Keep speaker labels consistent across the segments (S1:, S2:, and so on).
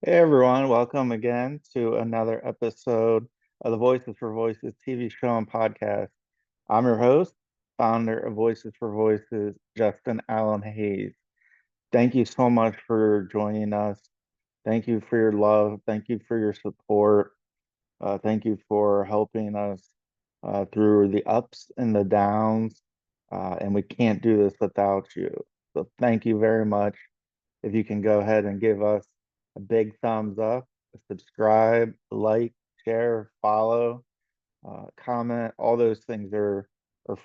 S1: Hey everyone, welcome again to another episode of the Voices for Voices TV show and podcast. I'm your host, founder of Voices for Voices, Justin Allen Hayes. Thank you so much for joining us. Thank you for your love. Thank you for your support. Thank you for helping us through the ups and the downs. And we can't do this without you. So thank you very much. If you can go ahead and give us a big thumbs up, subscribe, like, share, follow, comment, all those things are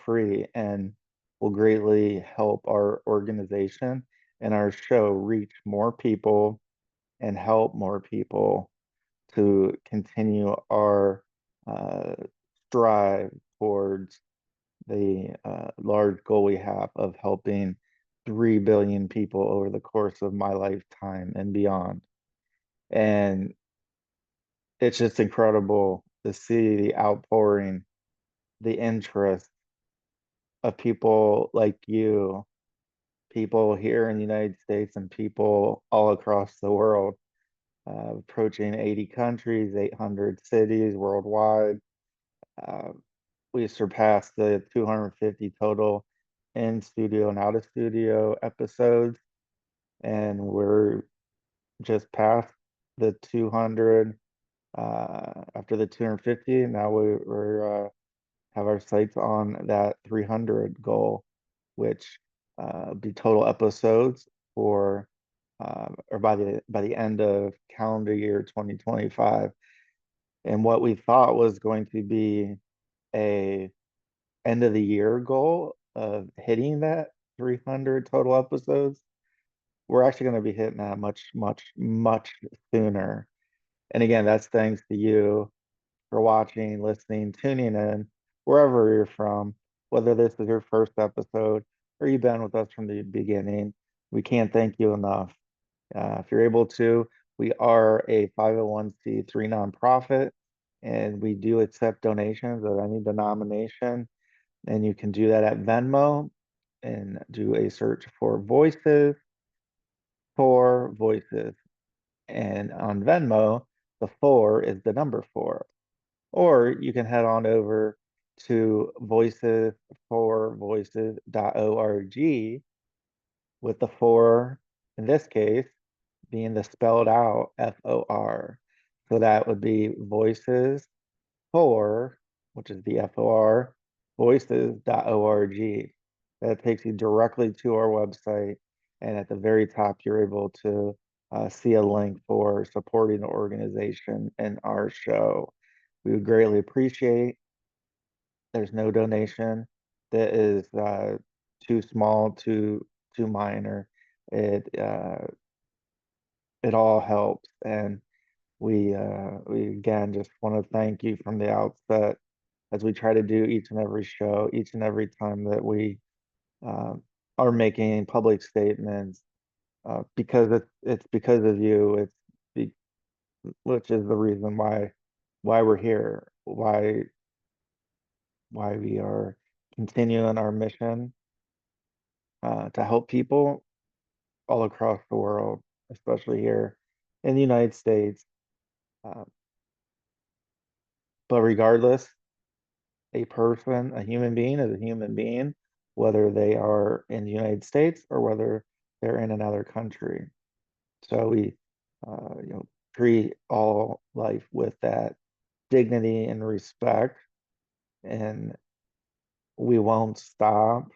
S1: free and will greatly help our organization and our show reach more people and help more people to continue our uh, strive towards the large goal we have of helping 3 billion people over the course of my lifetime and beyond. And it's just incredible to see the outpouring, the interest of people like you, people here in the United States, and people all across the world, approaching 80 countries, 800 cities worldwide. Uh, we surpassed the 250 total in studio and out of studio episodes, and we're just past the 200 after the 250. Now we're have our sights on that 300 goal, which be total episodes for or by the end of calendar year 2025. And what we thought was going to be a end of the year goal of hitting that 300 total episodes, we're actually going to be hitting that much, much, much sooner. And again, that's thanks to you for watching, listening, tuning in, wherever you're from, whether this is your first episode or you've been with us from the beginning. We can't thank you enough. If you're able to, we are a 501c3 nonprofit, and we do accept donations of any denomination. And you can do that at Venmo and do a search for Voices for Voices. And on Venmo, the four is the number four. Or you can head on over to voicesforvoices.org with the four, in this case, being the spelled out FOR. So that would be voices for, which is the FOR, voices.org. That takes you directly to our website. And at the very top, you're able to see a link for supporting the organization and our show. We would greatly appreciate. There's no donation that is too small, too minor. It it all helps, and we again just want to thank you from the outset as we try to do each and every show, each and every time that we uh, are making public statements, because it's because of you. Be, which is the reason why we're here, why we are continuing our mission to help people all across the world, especially here in the United States. Uh, but regardless, a person, a human being is a human being, whether they are in the United States or whether they're in another country. So we, treat all life with that dignity and respect, and we won't stop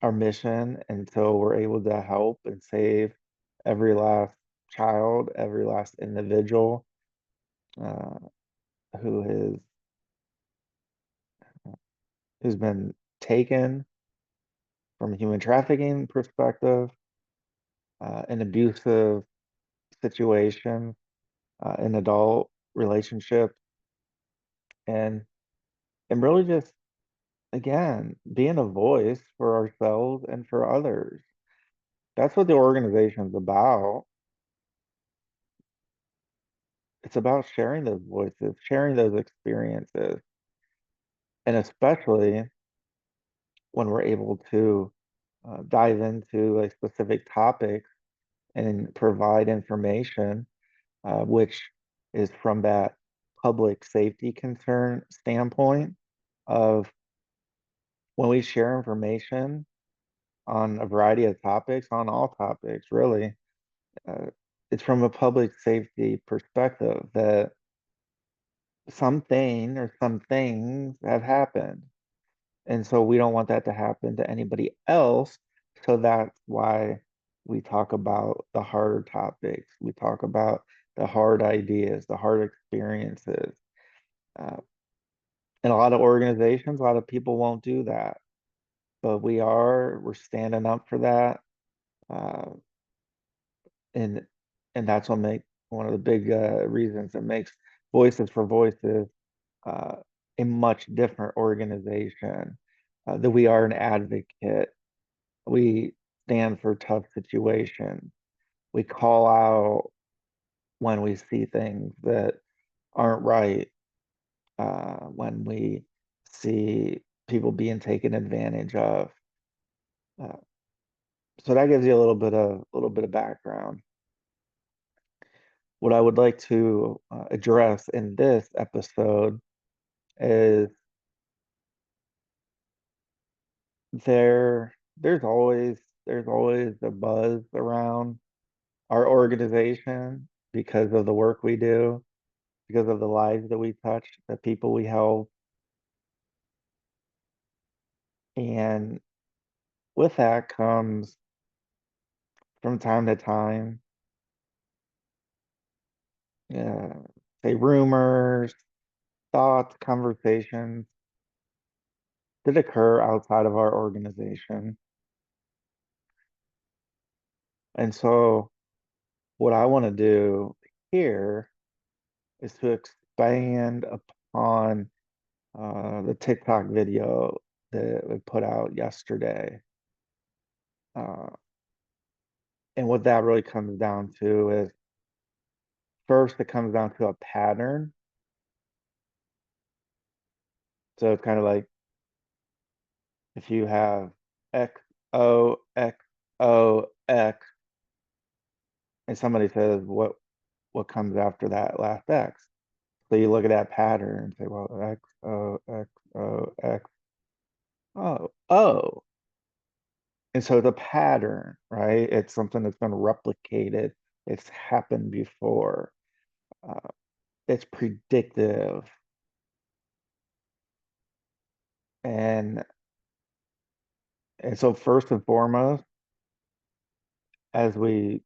S1: our mission until we're able to help and save every last child, every last individual uh, who who's been taken from a human trafficking perspective, an abusive situation, an adult relationship, and really just again being a voice for ourselves and for others. That's what the organization's about. It's about sharing those voices, sharing those experiences, and especially when we're able to dive into a specific topic and provide information, which is from that public safety concern standpoint of when we share information on a variety of topics, on all topics, really, uh, it's from a public safety perspective that something or some things have happened. And so we don't want that to happen to anybody else. So that's why we talk about the harder topics. We talk about the hard ideas, the hard experiences. Uh, and a lot of organizations, a lot of people won't do that. But we're standing up for that. Uh, and that's what makes one of the big reasons that makes Voices for Voices uh, a much different organization. That we are an advocate. We stand for tough situations. We call out when we see things that aren't right, when we see people being taken advantage of. Uh, so that gives you a little bit of background. What I would like to address in this episode is there's always a buzz around our organization because of the work we do, because of the lives that we touch, the people we help. And with that comes from time to time, uh, say rumors, thoughts, conversations that occur outside of our organization. And so what I want to do here is to expand upon the TikTok video that we put out yesterday. Uh, and what that really comes down to is first, it comes down to a pattern. So it's kind of like if you have X, O, X, O, X, and somebody says, what comes after that last X? So you look at that pattern and say, well, X, O, X, O, X, O, O. And so the pattern, right? It's something that's been replicated. It's happened before. Uh, it's predictive. And so first and foremost, as we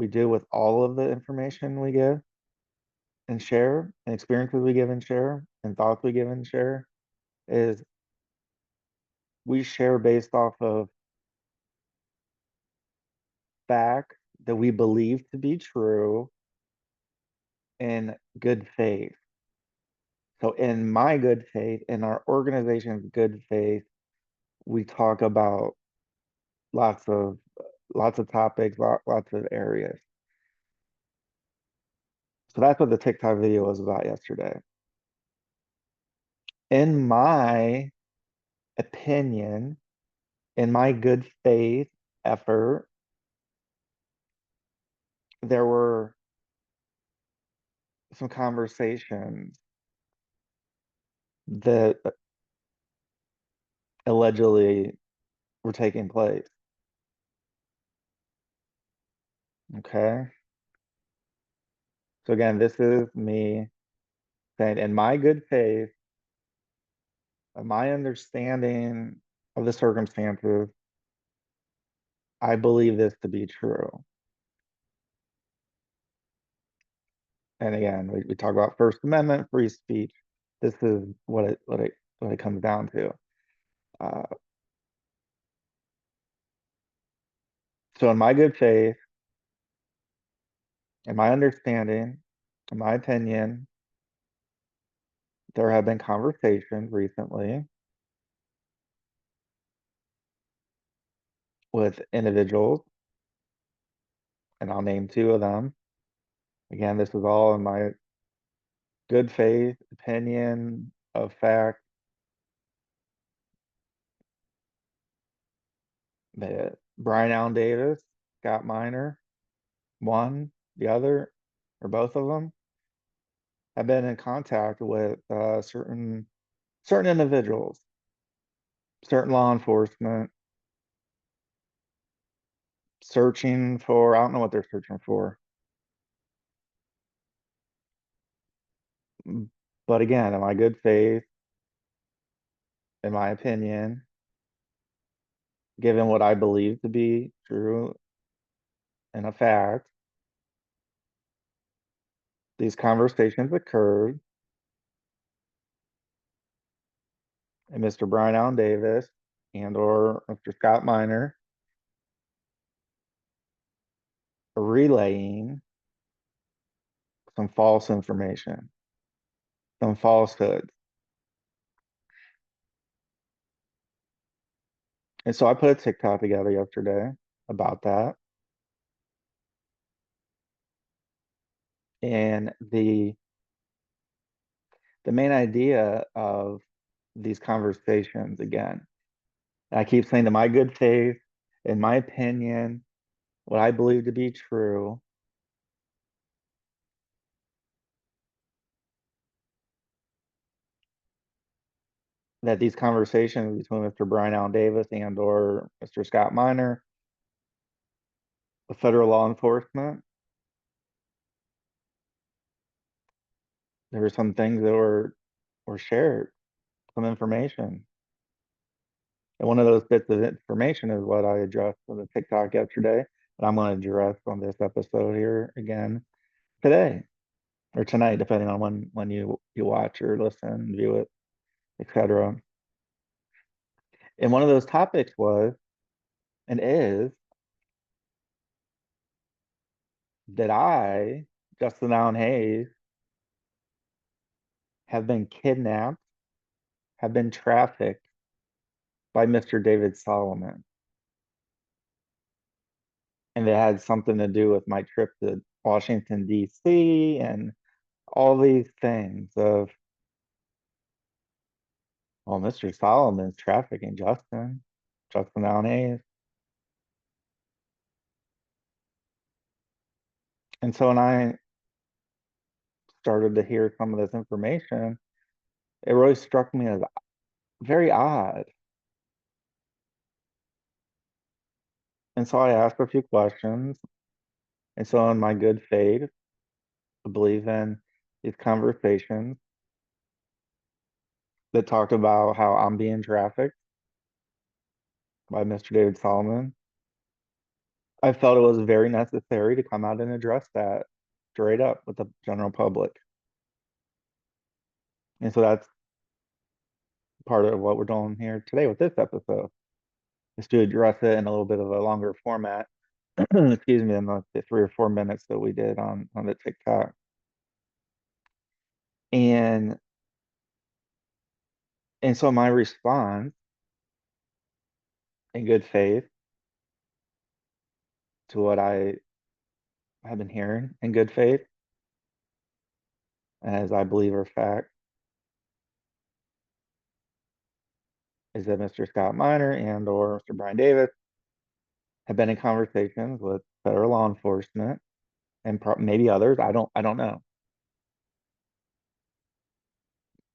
S1: do with all of the information we give and share, and experiences we give and share, and thoughts we give and share, is we share based off of facts that we believe to be true in good faith. So in my good faith, in our organization's good faith, we talk about lots of topics, lots of areas. So that's what the TikTok video was about yesterday. In my opinion, in my good faith effort, there were some conversations that allegedly were taking place. Okay. So again, this is me saying, in my good faith, my understanding of the circumstances, I believe this to be true. And again, we talk about First Amendment, free speech. This is what it comes down to. Uh, so in my good faith, in my understanding, in my opinion, there have been conversations recently with individuals, and I'll name two of them. Again, this is all in my good faith opinion of fact that Bryan Allen Davis, Scott Miner, one, the other, or both of them, have been in contact with certain individuals, certain law enforcement, searching for, I don't know what they're searching for. But again, in my good faith, in my opinion, given what I believe to be true and a fact, these conversations occurred, and Mr. Bryan Allen Davis and or Mr. Scott Miner are relaying some false information, some falsehoods. And so I put a TikTok together yesterday about that. And the main idea of these conversations, again, I keep saying, to my good faith, in my opinion, what I believe to be true, that these conversations between Mr. Bryan Allen Davis and or Mr. Scott Miner, the federal law enforcement, there were some things that were shared, some information. And one of those bits of information is what I addressed on the TikTok yesterday, and I'm going to address on this episode here again today or tonight, depending on when you watch or listen, view it, etc. And one of those topics was and is that I, Justin Allen Hayes, have been kidnapped, have been trafficked by Mr. David Solomon. And it had something to do with my trip to Washington, D.C., and all these things of, well, Mr. Solomon's trafficking Justin Allen Hayes. And so when I started to hear some of this information, it really struck me as very odd. And so I asked a few questions. And so in my good faith, I believe in these conversations that talked about how I'm being trafficked by Mr. David Solomon. I felt it was very necessary to come out and address that straight up with the general public. And so that's part of what we're doing here today with this episode, is to address it in a little bit of a longer format, excuse me, in the 3 or 4 minutes that we did on the TikTok. And so my response in good faith to what I have been hearing in good faith, as I believe are fact, is that Mr. Scott Miner and or Mr. Bryan Davis have been in conversations with federal law enforcement and maybe others. I don't know.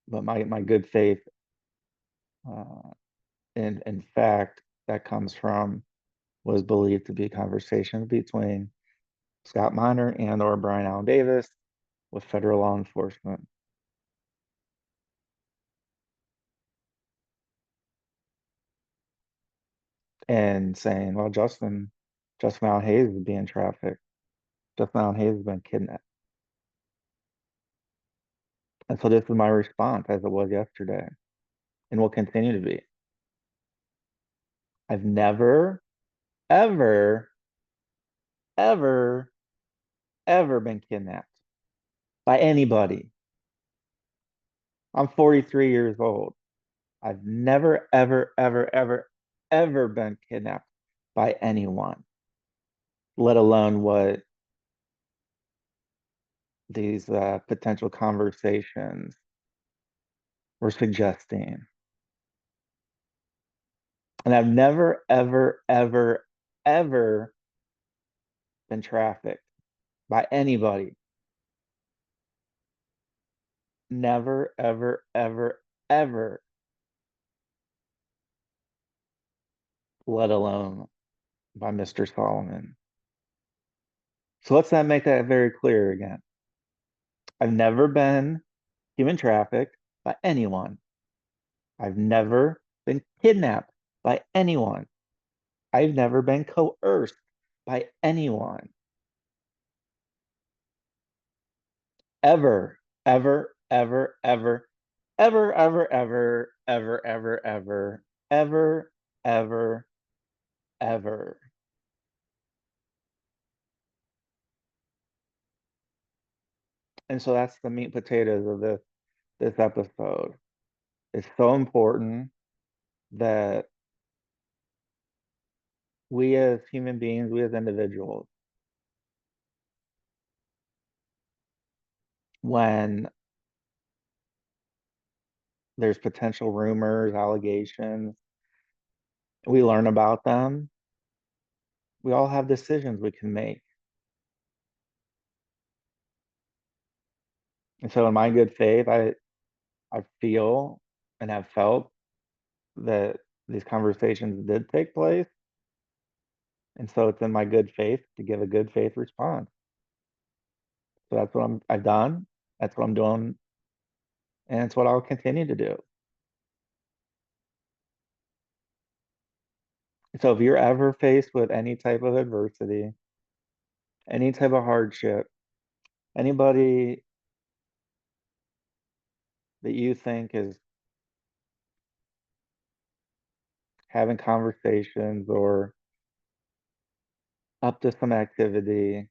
S1: But my good faith, uh, in fact, that comes from was believed to be conversations between Scott Miner and or Bryan Allen Davis with federal law enforcement. And saying, well, Justin Allen Hayes is being trafficked. Justin Allen Hayes has been kidnapped. And so this is my response, as it was yesterday, and will continue to be. I've never, ever, ever, ever been kidnapped by anybody. I'm 43 years old. I've never, ever, ever, ever, ever been kidnapped by anyone, let alone what these potential conversations were suggesting. And I've never, ever, ever, ever been trafficked. by anybody. Never, ever, ever, ever, let alone by Mr. Solomon. So let's not make that very clear again. I've never been human trafficked by anyone. I've never been kidnapped by anyone. I've never been coerced by anyone. Ever, ever, ever, ever, ever, ever, ever, ever, ever, ever, ever, ever, ever. And so that's the meat and potatoes of this episode. It's so important that we as human beings, we as individuals, when there's potential rumors, allegations, we learn about them. We all have decisions we can make. And so in my good faith, I feel and have felt that these conversations did take place. And so it's in my good faith to give a good faith response. So that's what I've done. That's what I'm doing. And it's what I'll continue to do. So if you're ever faced with any type of adversity, any type of hardship, anybody that you think is having conversations or up to some activity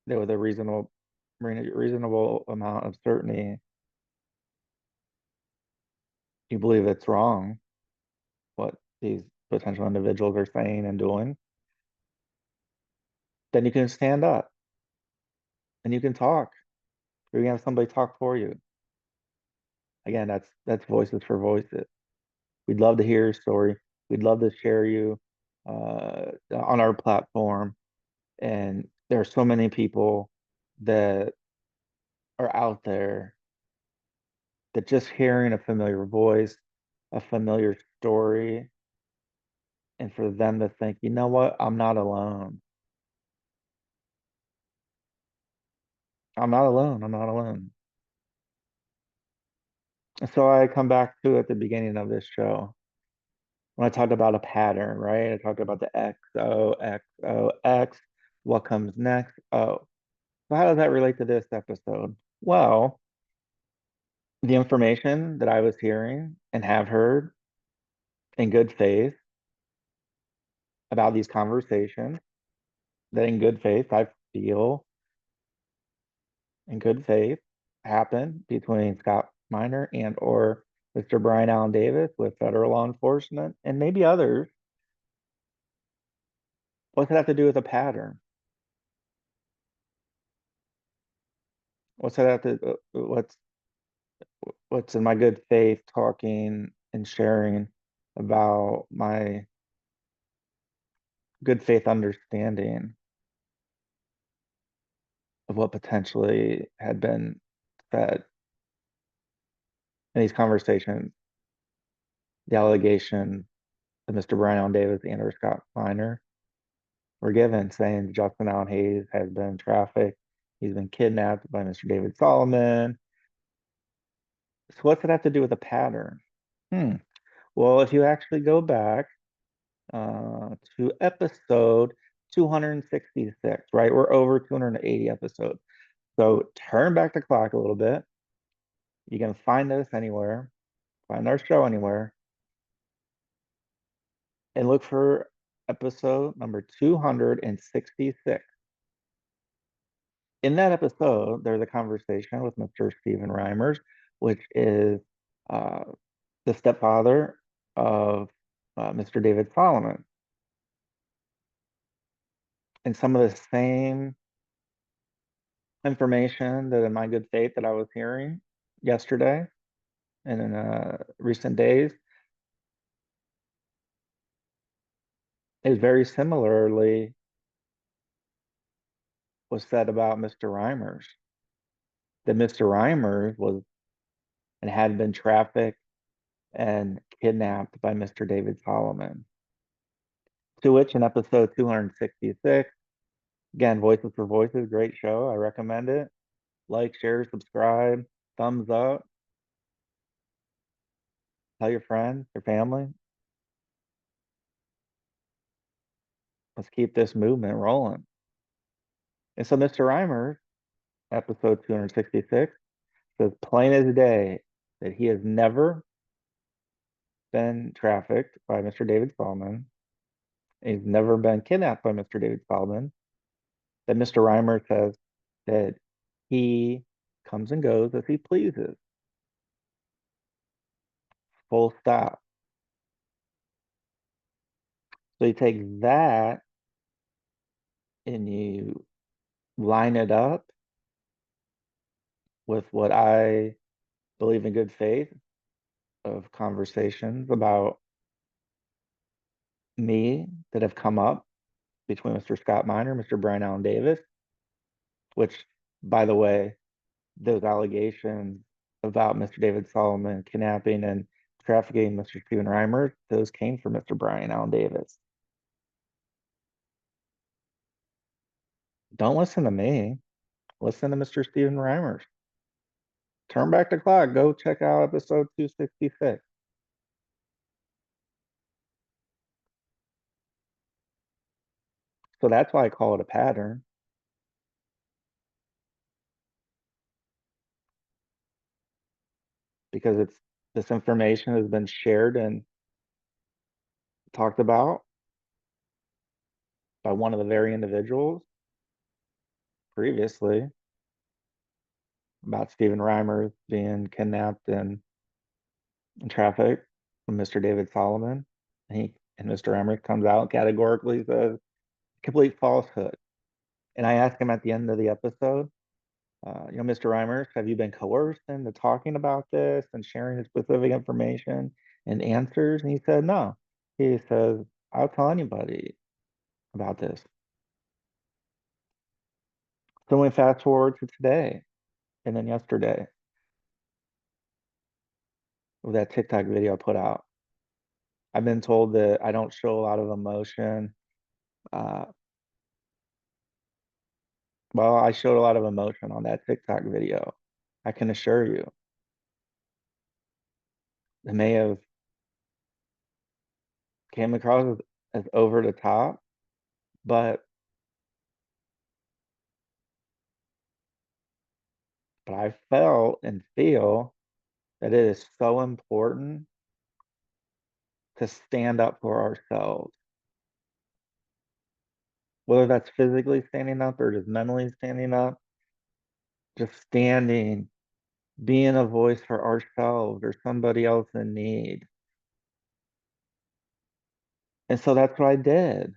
S1: that with a reasonable amount of certainty, you believe it's wrong what these potential individuals are saying and doing, then you can stand up and you can talk, or you can have somebody talk for you. Again, that's voices for voices. We'd love to hear your story. We'd love to share you on our platform. And there are so many people that are out there that just hearing a familiar voice, a familiar story, and for them to think, you know what, I'm not alone. I'm not alone. I'm not alone. And so I come back to at the beginning of this show when I talked about a pattern, right? I talked about the X, O, X, O, X. What comes next? O. So how does that relate to this episode? Well, the information that I was hearing and have heard in good faith about these conversations, that in good faith, I feel in good faith happened between Scott Miner and or Mr. Bryan Allen Davis with federal law enforcement and maybe others. What's it have to do with a pattern? What's that have to what's in my good faith talking and sharing about my good faith understanding of what potentially had been said in these conversations, the allegation that Mr. Bryan Allen Davis and or Scott Miner were given, saying Justin Allen Hayes has been trafficked. He's been kidnapped by Mr. David Solomon. So what's it have to do with a pattern? Hmm. Well, if you actually go back to episode 266, right? We're over 280 episodes. So turn back the clock a little bit. You can find us anywhere, find our show anywhere, and look for episode number 266. In that episode, there's a conversation with Mr. Stephen Reimers, which is uh, the stepfather of Mr. David Solomon. And some of the same information that in my good faith that I was hearing yesterday and in recent days, It very similarly was said about Mr. Reimers, that Mr. Reimers was and had been trafficked and kidnapped by Mr. David Solomon. To which in episode 266, again, Voices for Voices, great show. I recommend it. Like, share, subscribe, thumbs up, tell your friends, your family. Let's keep this movement rolling. And so Mr. Reimers, episode 266, says plain as day that he has never been trafficked by Mr. David Solomon. He's never been kidnapped by Mr. David Solomon. That Mr. Reimer says that he comes and goes as he pleases. Full stop. So you take that and you line it up with what I believe in good faith of conversations about me that have come up between Mr. Scott Miner, Mr. Bryan Allen Davis, which, by the way, those allegations about Mr. David Solomon kidnapping and trafficking Mr. Stephen Reimers, those came from Mr. Bryan Allen Davis. Don't listen to me. Listen to Mr. Stephen Reimers. Turn back the clock. Go check out episode 266. So that's why I call it a pattern, because it's this information has been shared and talked about by one of the very individuals previously about Stephen Reimers being kidnapped and trafficked from Mr. David Solomon. And Mr. Reimers comes out categorically says complete falsehood. And I ask him at the end of the episode, Mr. Reimers, have you been coerced into talking about this and sharing the specific information and answers? And he said, no. He says, I'll tell anybody about this. So we fast forward to today and then yesterday with that TikTok video I put out. I've been told that I don't show a lot of emotion. Uh, well, I showed a lot of emotion on that TikTok video. I can assure you. It may have came across as over the top, but I felt and feel that it is so important to stand up for ourselves, whether that's physically standing up or just mentally standing up, just standing, being a voice for ourselves or somebody else in need. And so that's what I did.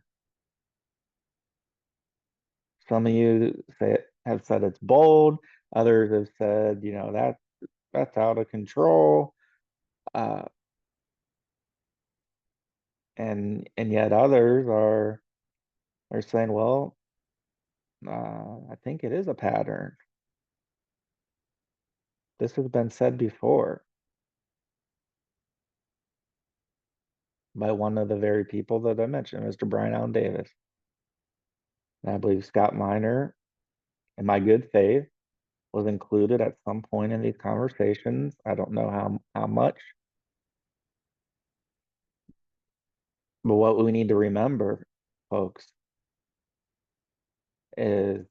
S1: Some of you have said it's bold. Others have said, that's out of control. Uh, and yet others are saying, well, I think it is a pattern. This has been said before by one of the very people that I mentioned, Mr. Bryan Allen Davis. And I believe Scott Miner, in my good faith, was included at some point in these conversations. I don't know how much, but what we need to remember, folks, is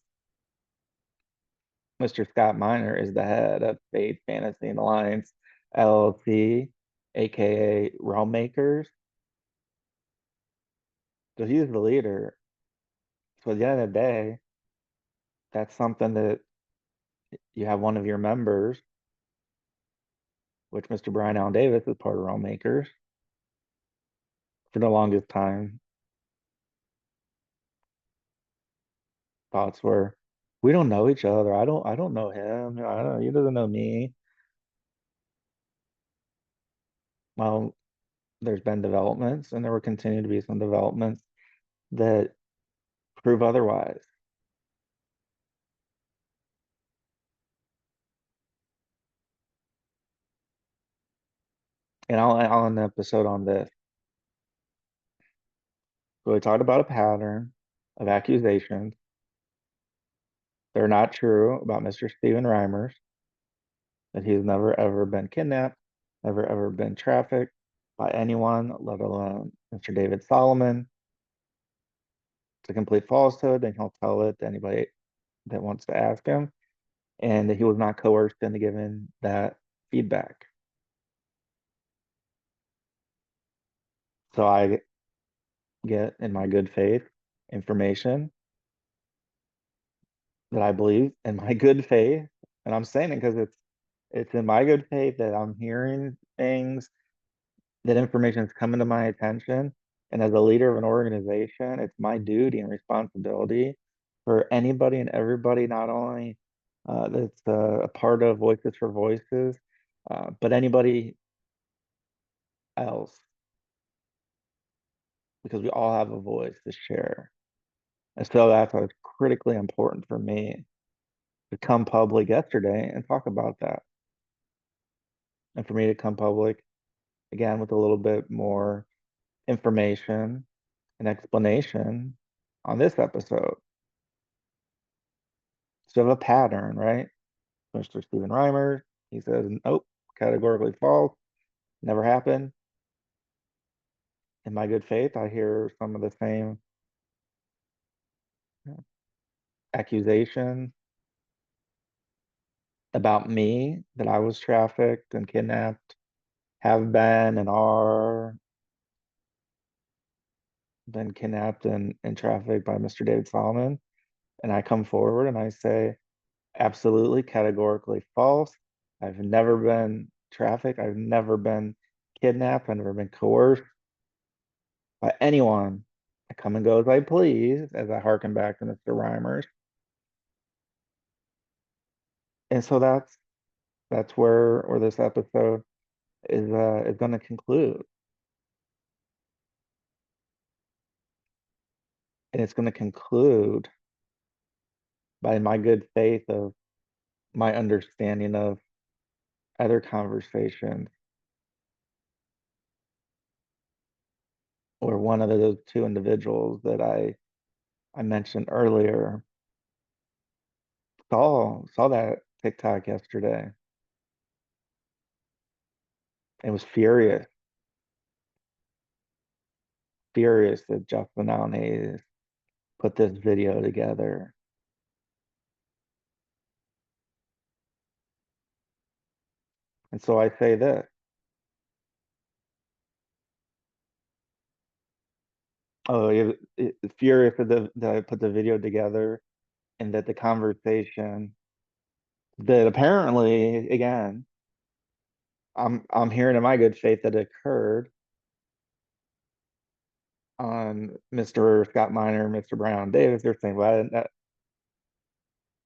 S1: Mr. Scott Miner is the head of Fade Fantasy and Alliance LLC, aka Realm Makers. So he's the leader. So at the end of the day, that's something that you have one of your members, which Mr. Bryan Allen Davis is part of Realm Makers for the longest time. Thoughts were, we don't know each other. I don't know him. He doesn't know me. Well, there's been developments and there will continue to be some developments that prove otherwise. And I'll end the episode on this. So we talked about a pattern of accusations. They're not true about Mr. Stephen Reimers, that he's never ever been kidnapped, never ever been trafficked by anyone, let alone Mr. David Solomon. It's a complete falsehood, and he'll tell it to anybody that wants to ask him, and that he was not coerced into giving that feedback. So I get, in my good faith, information that I believe in my good faith, and I'm saying it because it's in my good faith that I'm hearing things, that information is coming to my attention. And as a leader of an organization, it's my duty and responsibility for anybody and everybody, not only that's a part of Voices for Voices, but anybody else, because we all have a voice to share. And so that's why it's critically important for me to come public yesterday and talk about that. And for me to come public again with a little bit more information and explanation on this episode. So of a pattern, right? Mr. Stephen Reimer, he says, nope, categorically false, never happened. In my good faith, I hear some of the same accusations about me, that I was trafficked and kidnapped, have been and are been kidnapped and trafficked by Mr. David Solomon. And I come forward and I say, absolutely, categorically false. I've never been trafficked. I've never been kidnapped. I've never been coerced by anyone. I come and go as I please, as I hearken back to Mr. Reimers. And so that's where this episode is going to conclude. And it's going to conclude by my good faith of my understanding of other conversations, or one of those two individuals that I mentioned earlier saw that TikTok yesterday and was furious that Justin Allen Hayes put this video together. And so I say this. Oh, furious that I put the video together, and that the conversation that apparently, again, I'm hearing in my good faith that occurred on Mr. Scott Miner, Mr. Bryan Allen Davis. They're saying, well,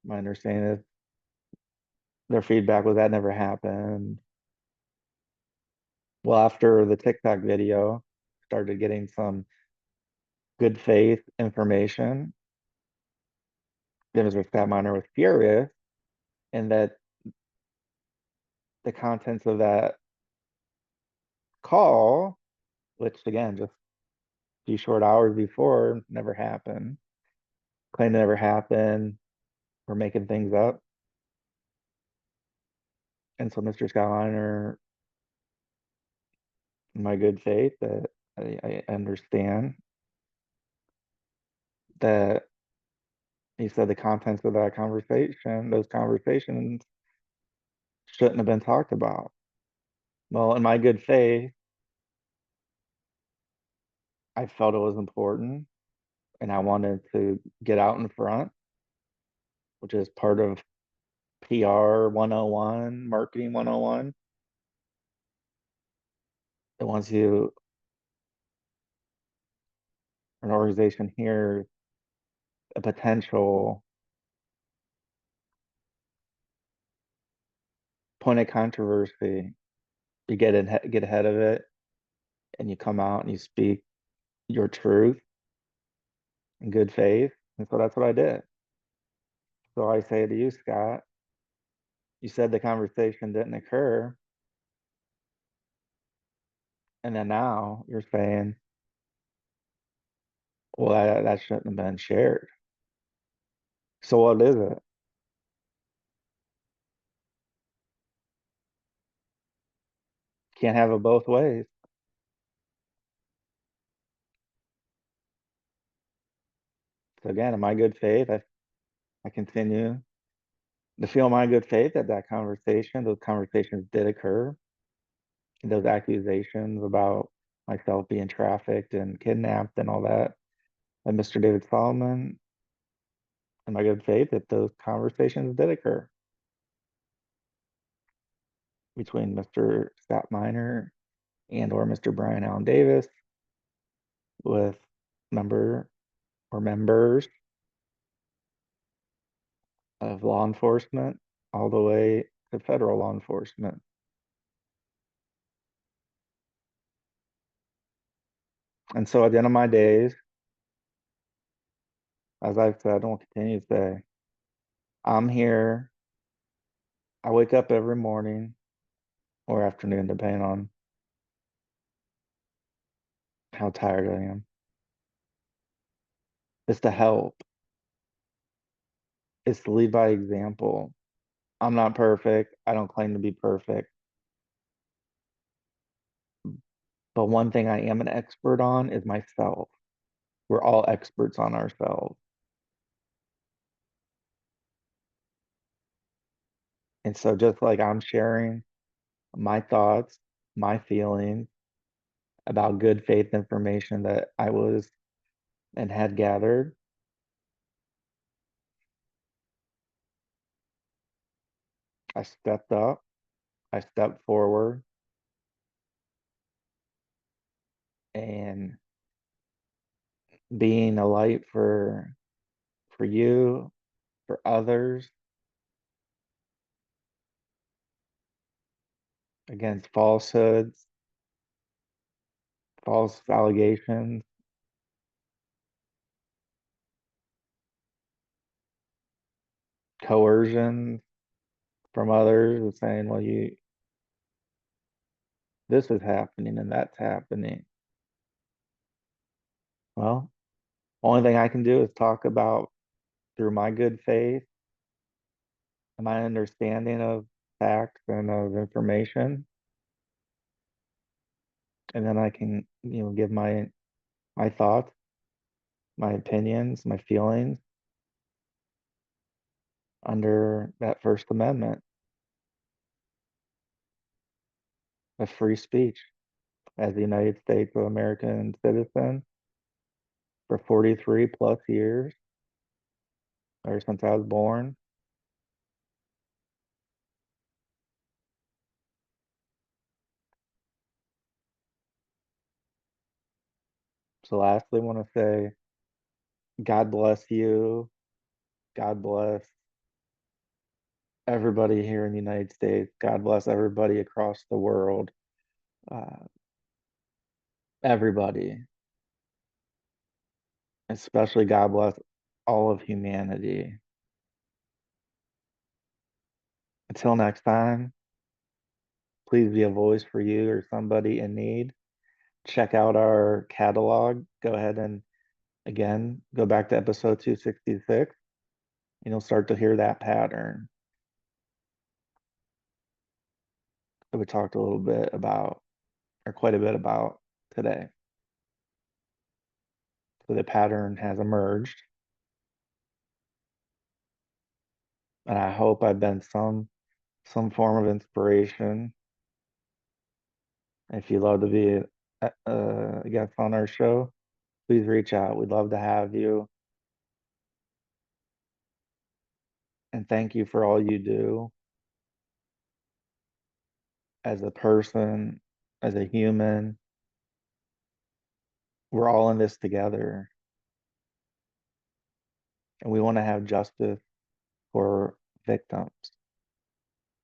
S1: my understanding is their feedback was that never happened. Well, after the TikTok video, started getting some good faith information, then Mr. Scott Miner was furious, and that the contents of that call, which again, just a few short hours before, never happened, claimed it never happened, we're making things up. And so Mr. Scott Miner, in my good faith, that I understand that he said the contents of that conversation, those conversations shouldn't have been talked about. Well, in my good faith, I felt it was important, and I wanted to get out in front, which is part of PR 101, marketing 101. That once an organization hears a potential point of controversy, you get ahead of it, and you come out and you speak your truth, in good faith. And so that's what I did. So I say to you, Scott, you said the conversation didn't occur. And then now you're saying, well, that shouldn't have been shared. So what is it? Can't have it both ways. So again, in my good faith, I continue to feel my good faith that those conversations did occur. And those accusations about myself being trafficked and kidnapped and all that, and Mr. David Solomon, in my good faith that those conversations did occur between Mr. Scott Miner and or Mr. Bryan Allen Davis with member or members of law enforcement all the way to federal law enforcement. And so at the end of my days, as I've said and will continue to say, I'm here. I wake up every morning or afternoon, depending on how tired I am. It's to help. It's to lead by example. I'm not perfect. I don't claim to be perfect. But one thing I am an expert on is myself. We're all experts on ourselves. And so just like I'm sharing my thoughts, my feelings about good faith information that I was and had gathered, I stepped up, I stepped forward, and being a light for you, for others, against falsehoods, false allegations, coercion from others saying, well, you this is happening and that's happening. Well, only thing I can do is talk about through my good faith and my understanding of facts and of information. And then I can, give my thoughts, my opinions, my feelings under that First Amendment of free speech as a United States of American citizen for 43 plus years, or since I was born. So lastly, I want to say, God bless you. God bless everybody here in the United States. God bless everybody across the world. Uh, everybody, especially God bless all of humanity. Until next time, please be a voice for you or somebody in need. Check out our catalog. Go ahead and again go back to episode 266, and you'll start to hear that pattern that we talked a little bit about, or quite a bit about today. So the pattern has emerged, and I hope I've been some form of inspiration. If you'd love to be a guest on our show, please reach out. We'd love to have you. And thank you for all you do as a person, as a human. We're all in this together, and we want to have justice for victims.